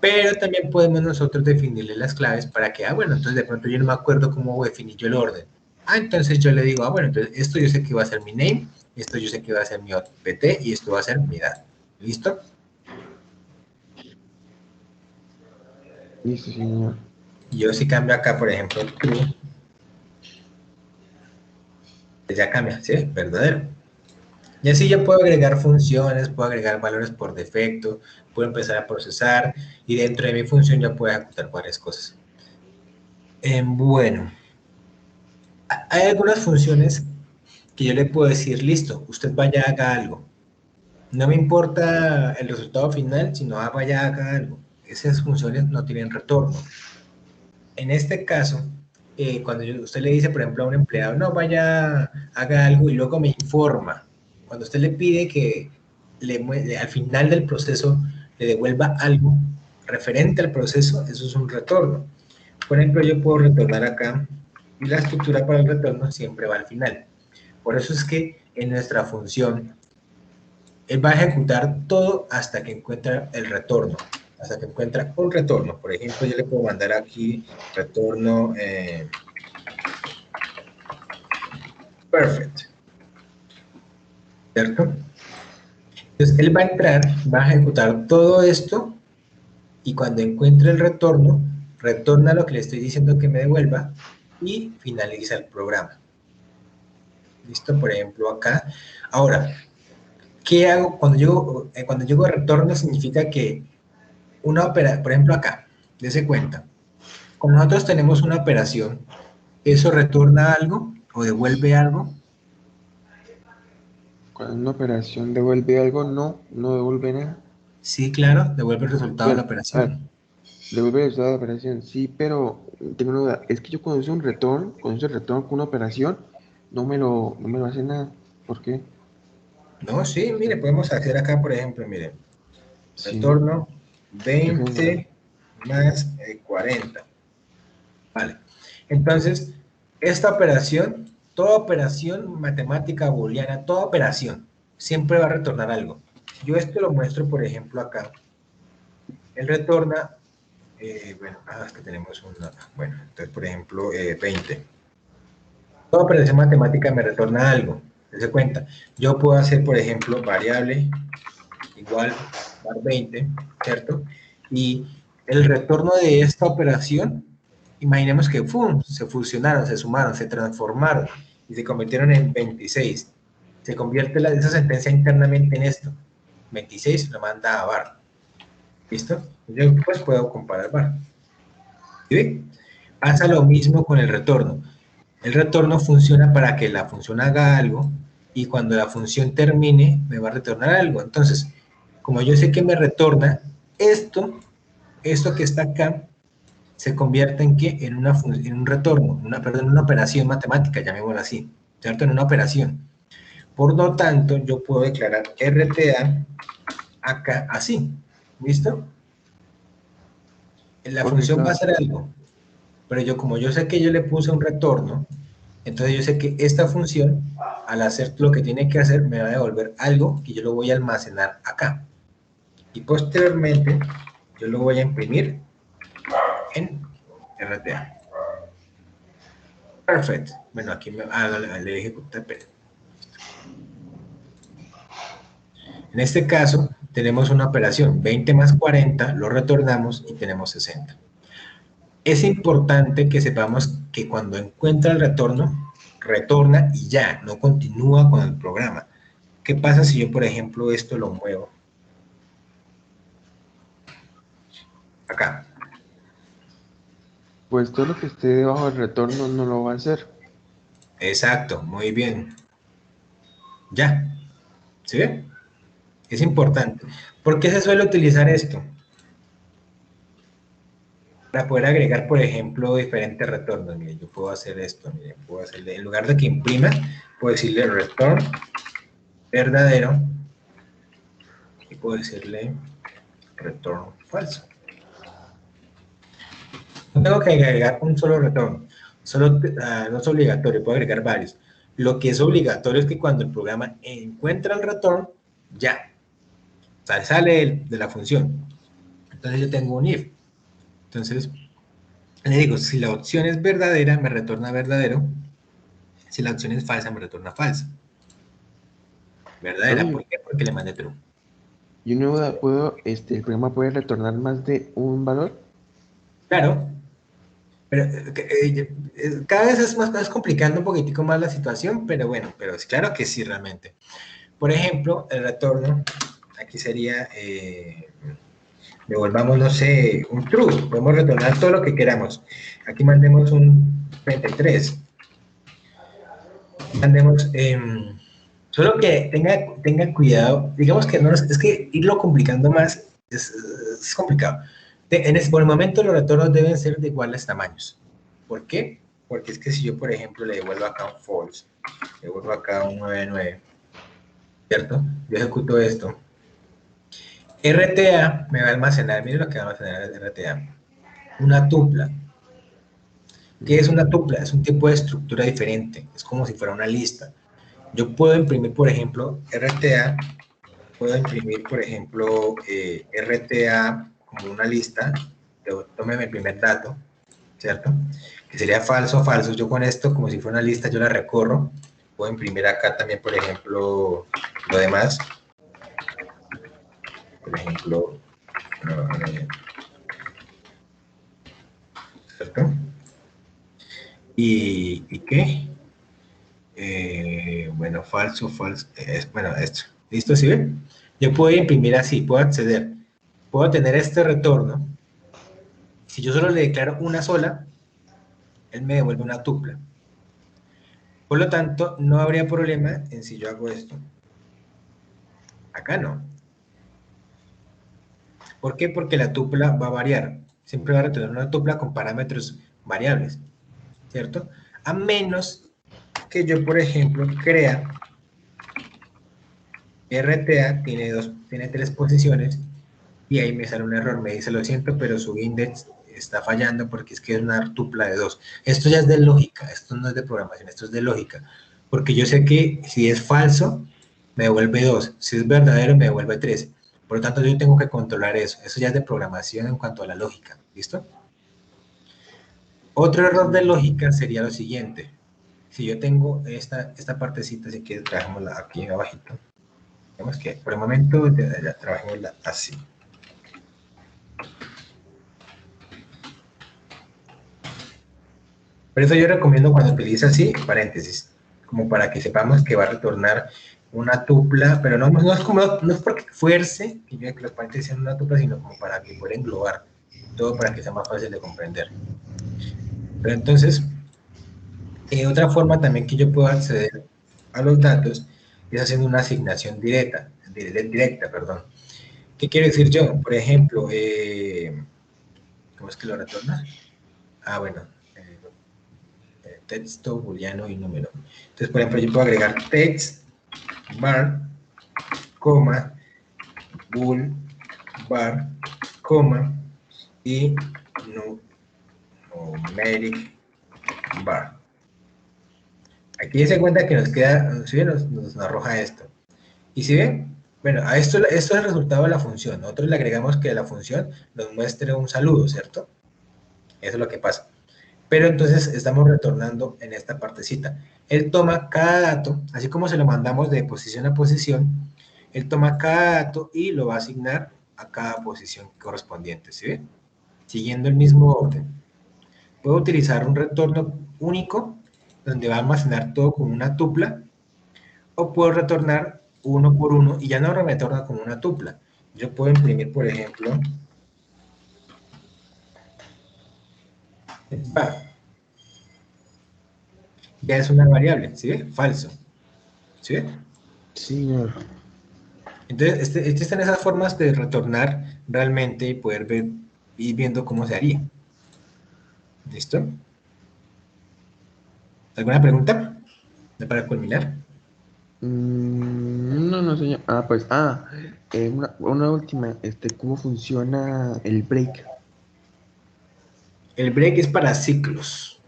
pero también podemos nosotros definirle las claves para que, bueno, entonces de pronto yo no me acuerdo cómo definir yo el orden. Entonces yo le digo, bueno, entonces esto yo sé que va a ser mi name, esto yo sé que va a ser mi OPT y esto va a ser mi edad. ¿Listo? Listo, señor. Y yo si cambio acá, por ejemplo, true, ya cambia, ¿sí? Verdadero. Y así yo puedo agregar funciones, puedo agregar valores por defecto, puedo empezar a procesar y dentro de mi función ya puedo ejecutar varias cosas. Bueno, hay algunas funciones que yo le puedo decir, listo, usted vaya, haga algo. No me importa el resultado final, sino vaya, haga algo. Esas funciones no tienen retorno. En este caso, cuando usted le dice, por ejemplo, a un empleado, no, vaya, haga algo y luego me informa. Cuando usted le pide que al final del proceso le devuelva algo referente al proceso, eso es un retorno. Por ejemplo, yo puedo retornar acá y la estructura para el retorno siempre va al final. Por eso es que en nuestra función, él va a ejecutar todo hasta que encuentra el retorno, hasta que encuentra un retorno. Por ejemplo, yo le puedo mandar aquí retorno perfect, ¿cierto? Entonces, él va a entrar, va a ejecutar todo esto y cuando encuentre el retorno, retorna lo que le estoy diciendo que me devuelva y finaliza el programa. ¿Listo? Por ejemplo, acá. Ahora, ¿qué hago? Cuando llego a retorno significa que por ejemplo acá, dése cuenta, cuando nosotros tenemos una operación, ¿eso retorna algo o devuelve algo? Cuando una operación devuelve algo, no devuelve nada. Sí, claro, devuelve el resultado de la Bueno, a ver, operación. devuelve el resultado de la operación, sí, pero tengo una duda. Es que yo cuando hice un retorno, cuando hice el retorno con una operación, no me lo hace nada. ¿Por qué? No, sí, mire, podemos hacer acá, por ejemplo, mire, Sí, retorno déjenme. 20 más 40. Vale. Entonces, esta operación, toda operación matemática booleana, toda operación, siempre va a retornar algo. Yo esto lo muestro, por ejemplo, acá. Él retorna, bueno, es que tenemos una, bueno, entonces, por ejemplo, 20. Toda operación matemática me retorna algo. Se cuenta. Yo puedo hacer, por ejemplo, variable igual var 20, ¿cierto? Y el retorno de esta operación, imaginemos que se fusionaron, se sumaron, se transformaron y se convirtieron en 26. Se convierte esa sentencia internamente en esto. 26 lo manda a var. ¿Listo? Yo pues puedo comparar var. ¿Sí? Pasa lo mismo con el retorno. El retorno funciona para que la función haga algo y cuando la función termine me va a retornar algo. Entonces, como yo sé que me retorna, esto que está acá se convierte en qué? En un retorno, perdón, en una operación matemática, llamémoslo así, ¿cierto? En una operación. Por lo tanto, yo puedo declarar RTA acá así, ¿listo? La Porque función va a claro, hacer algo, pero como yo sé que yo le puse un retorno, Entonces yo sé que esta función, al hacer lo que tiene que hacer, me va a devolver algo que yo lo voy a almacenar acá. Y posteriormente, yo lo voy a imprimir en RTA. Perfecto. Bueno, aquí le ejecutar. En este caso, tenemos una operación, 20 más 40, lo retornamos y tenemos 60. Es importante que sepamos que cuando encuentra el retorno, retorna y ya, no continúa con el programa. ¿Qué pasa si yo, por ejemplo, esto lo muevo acá? Pues todo lo que esté debajo del retorno no lo va a hacer. Exacto, muy bien. Ya, ¿sí ve? Es importante. ¿Por qué se suele utilizar esto? Para poder agregar, por ejemplo, diferentes retornos. Mire, yo puedo hacer esto, mire, puedo hacerle, en lugar de que imprima, puedo decirle return verdadero y puedo decirle retorno falso. No tengo que agregar un solo retorno, no es obligatorio, puedo agregar varios. Lo que es obligatorio es que cuando el programa encuentra el retorno, ya, sale de la función. Entonces yo tengo un if. Entonces, le digo, si la opción es verdadera, me retorna verdadero. Si la opción es falsa, me retorna falsa. ¿Verdadera? Oye, ¿Por qué? Porque le mandé true. y el programa puede retornar más de un valor. Claro, pero cada vez es más complicando un poquitico más la situación, pero bueno, pero es claro que sí, realmente. Por ejemplo, el retorno, aquí sería, devolvamos, no sé, un true. Podemos retornar todo lo que queramos. Aquí mandemos un 33. Mandemos, solo que tenga cuidado, digamos que no, es que irlo complicando más es complicado. Por el momento los retornos deben ser de iguales tamaños. ¿Por qué? Porque es que si yo, por ejemplo, le devuelvo acá un false, le devuelvo acá un 99, ¿cierto? Yo ejecuto esto. RTA me va a almacenar, mire lo que va a almacenar el RTA, una tupla. ¿Qué es una tupla? Es un tipo de estructura diferente, es como si fuera una lista. Yo puedo imprimir, por ejemplo, RTA, puedo imprimir, por ejemplo, RTA como una lista, tómeme el primer dato, ¿cierto? Que sería falso, falso. Yo con esto, como si fuera una lista, yo la recorro. Puedo imprimir acá también, por ejemplo, lo demás. Por ejemplo, ¿cierto? ¿Y qué? Bueno, falso, falso. Bueno, esto. ¿Listo? ¿Sí ven? Yo puedo imprimir así, puedo acceder. Puedo tener este retorno. Si yo solo le declaro una sola, él me devuelve una tupla. Por lo tanto, no habría problema en si yo hago esto. Acá no. ¿Por qué? Porque la tupla va a variar. Siempre va a retener una tupla con parámetros variables, ¿cierto? A menos que yo, por ejemplo, crea RTA, tiene 3 posiciones, y ahí me sale un error, me dice, lo siento, pero su index está fallando porque es que es una tupla de 2. Esto ya es de lógica, esto no es de programación, esto es de lógica, porque yo sé que si es falso, me devuelve 2, si es verdadero, me devuelve 3. Por lo tanto, yo tengo que controlar eso ya es de programación en cuanto a la lógica, ¿listo? Otro error de lógica sería lo siguiente, si yo tengo esta partecita, así que trabajémosla aquí abajito, digamos que por el momento trabajémosla así. Por eso yo recomiendo cuando utiliza así, paréntesis, como para que sepamos que va a retornar una tupla, pero no es porque fuerce que los paréntesis sean una tupla, sino como para que pueda englobar todo para que sea más fácil de comprender. Pero entonces, otra forma también que yo puedo acceder a los datos es haciendo una asignación directa, perdón. ¿Qué quiere decir yo? Por ejemplo, ¿cómo es que lo retorna? Ah, bueno, texto, booleano y número. Entonces, por ejemplo, yo puedo agregar text, bar, coma, bool, bar, coma, y numeric bar. Aquí se cuenta que nos queda, ¿sí? Nos arroja esto. Y si ven, bueno, a esto es el resultado de la función. Nosotros le agregamos que la función nos muestre un saludo, ¿cierto? Eso es lo que pasa. Pero entonces estamos retornando en esta partecita. Él toma cada dato, así como se lo mandamos de posición a posición, él toma cada dato y lo va a asignar a cada posición correspondiente, ¿sí ven? Siguiendo el mismo orden. Puedo utilizar un retorno único, donde va a almacenar todo con una tupla, o puedo retornar uno por uno y ya no me retorna como una tupla. Yo puedo imprimir, por ejemplo, el par. Ya es una variable, ¿sí ve? Falso, ¿sí ve? Sí, señor. Entonces, existen esas formas de retornar realmente y poder ver, ir viendo cómo se haría. ¿Listo? ¿Alguna pregunta? Para culminar. No, no, señor. Pues, una última, ¿cómo funciona el break? El break es para ciclos.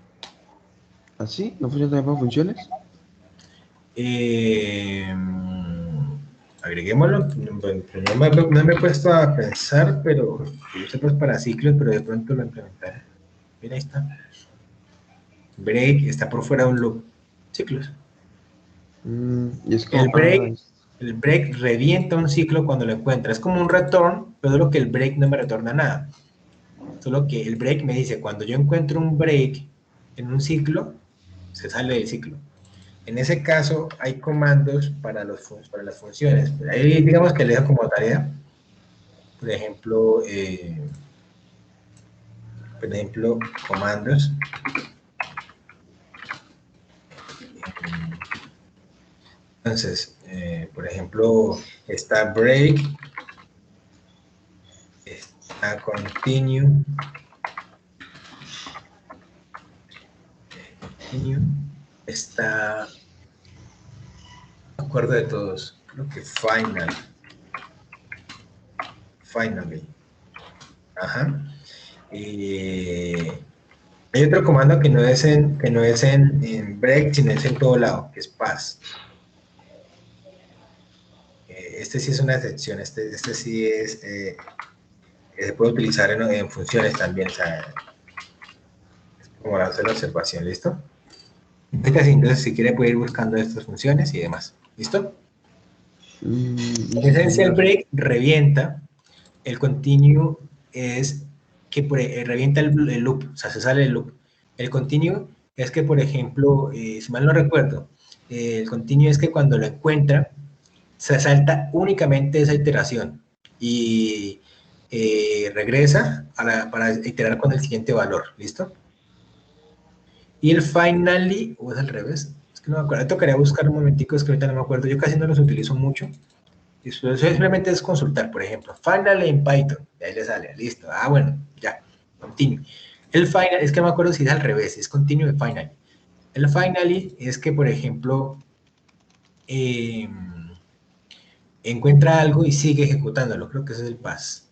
¿Así? ¿No funciona también para funciones? Eh, agreguémoslo. No me he puesto a pensar, pero yo sé pues para ciclos, pero de pronto lo implementaré. Mira, ahí está. Break está por fuera de un loop. Ciclos. Y es El como, break, el break revienta un ciclo cuando lo encuentra. Es como un return, pero lo que el break no me retorna nada. Solo que el break me dice, cuando yo encuentro un break en un ciclo, se sale del ciclo. En ese caso, hay comandos para las funciones. Ahí digamos que le dejo como tarea, por ejemplo, comandos. Entonces, por ejemplo, está break, está continue, está, no me acuerdo de todos, creo que finally, ajá. Hay otro comando que no es en break, sino es en todo lado, que es pass. Este sí es una excepción, este sí es, que se puede utilizar en funciones también, o sea, es como hacer la observación, ¿listo? Entonces, si quiere puede ir buscando estas funciones y demás, ¿listo? En listo, esencia, el señor. break revienta, el continue es que revienta el loop, o sea, se sale del loop. El continue es que, por ejemplo, si mal no recuerdo, el continue es que cuando lo encuentra, se salta únicamente esa iteración y regresa para iterar con el siguiente valor, ¿listo? Y el finally, o es al revés, es que no me acuerdo, tocaría buscar un momentico, es que ahorita no me acuerdo, yo casi no los utilizo mucho, y eso simplemente es consultar, por ejemplo, finally en Python, y ahí le sale, listo, bueno, ya, continue. El final, es que no me acuerdo si es al revés, es continue y finally. El finally es que, por ejemplo, eh, encuentra algo y sigue ejecutándolo. Creo que ese es el pass.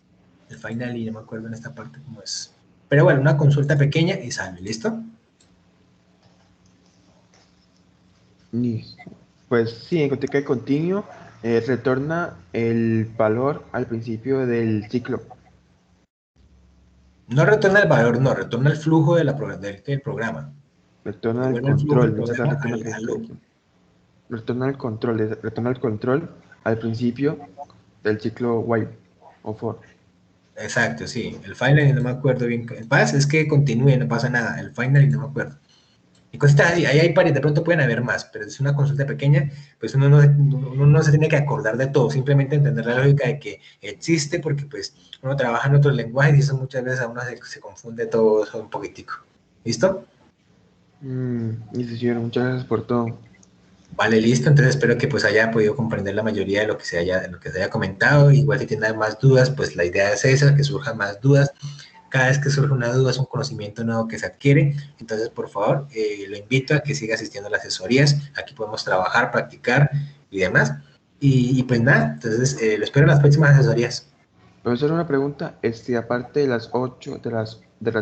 El final y no me acuerdo en esta parte cómo es. Pero bueno, una consulta pequeña y sale, ¿listo? Listo. Pues sí, encontré que el continuo retorna el valor al principio del ciclo. No retorna el valor, no, retorna el flujo del programa. Retorna el Devuelve el flujo del control, no se programa retorna el al loop. principio. Retorna el control al principio del ciclo while o for. Exacto, sí. El final no me acuerdo bien. El pass es que continúe, no pasa nada. El final no me acuerdo. Y cositas así, ahí hay varios, de pronto pueden haber más, pero es una consulta pequeña, pues uno no se tiene que acordar de todo, simplemente entender la lógica de que existe, porque pues uno trabaja en otros lenguajes y eso muchas veces a uno se confunde todo eso un poquitico. ¿Listo? Listo, señor, muchas gracias por todo. Vale, listo. Entonces espero que pues haya podido comprender la mayoría de lo que se haya comentado. Igual si tienen más dudas, pues la idea es esa, que surjan más dudas. Cada vez que surge una duda es un conocimiento nuevo que se adquiere. Entonces, por favor, lo invito a que siga asistiendo a las asesorías. Aquí podemos trabajar, practicar y demás. Y pues nada, entonces lo espero en las próximas asesorías. Profesor, una pregunta, aparte de las 8, de las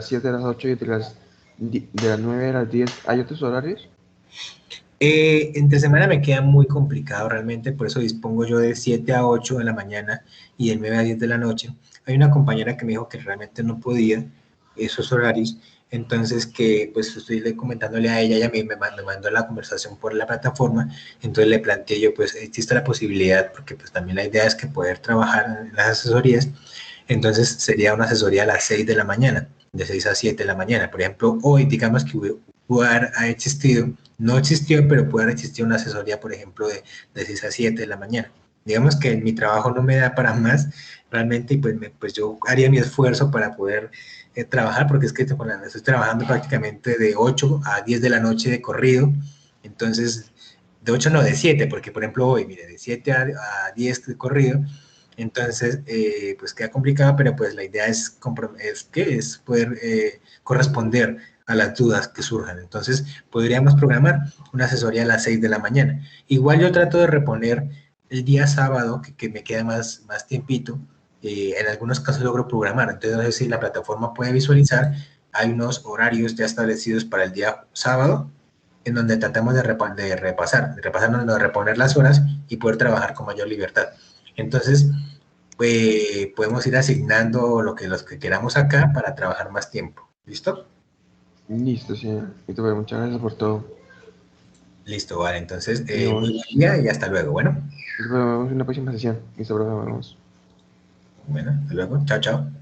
7, de las 8 y de las 9 a las 10, ¿hay otros horarios? Entre semana me queda muy complicado realmente, por eso dispongo yo de 7 a 8 de la mañana y de 9 a 10 de la noche. Hay una compañera que me dijo que realmente no podía esos horarios, entonces que pues estoy comentándole a ella, ella me mandó la conversación por la plataforma, entonces le planteé yo pues existe la posibilidad, porque pues también la idea es que poder trabajar en las asesorías, entonces sería una asesoría a las 6 de la mañana, de 6 a 7 de la mañana. Por ejemplo, hoy digamos que pudo haber existido, no existió, pero puede haber existido una asesoría, por ejemplo, de 6 a 7 de la mañana. Digamos que mi trabajo no me da para más realmente y pues yo haría mi esfuerzo para poder trabajar, porque es que estoy trabajando prácticamente de 8 a 10 de la noche de corrido, entonces de 8 no, de 7, porque por ejemplo hoy, mire, de 7 a 10 de corrido, entonces pues queda complicado, pero pues la idea es poder corresponder a las dudas que surjan. Entonces, podríamos programar una asesoría a las 6 de la mañana. Igual yo trato de reponer el día sábado, que me queda más tiempito. En algunos casos logro programar. Entonces, no sé si la plataforma puede visualizar. Hay unos horarios ya establecidos para el día sábado, en donde tratamos de reponer las horas y poder trabajar con mayor libertad. Entonces, podemos ir asignando los que queramos acá para trabajar más tiempo. ¿Listo? Listo, sí. Christopher, muchas gracias por todo. Listo, vale. Entonces, Y muy buen vamos, día y hasta luego. Bueno, nos vemos en la próxima sesión. Listo, bro, nos vemos. bueno, hasta luego. Chao, chao.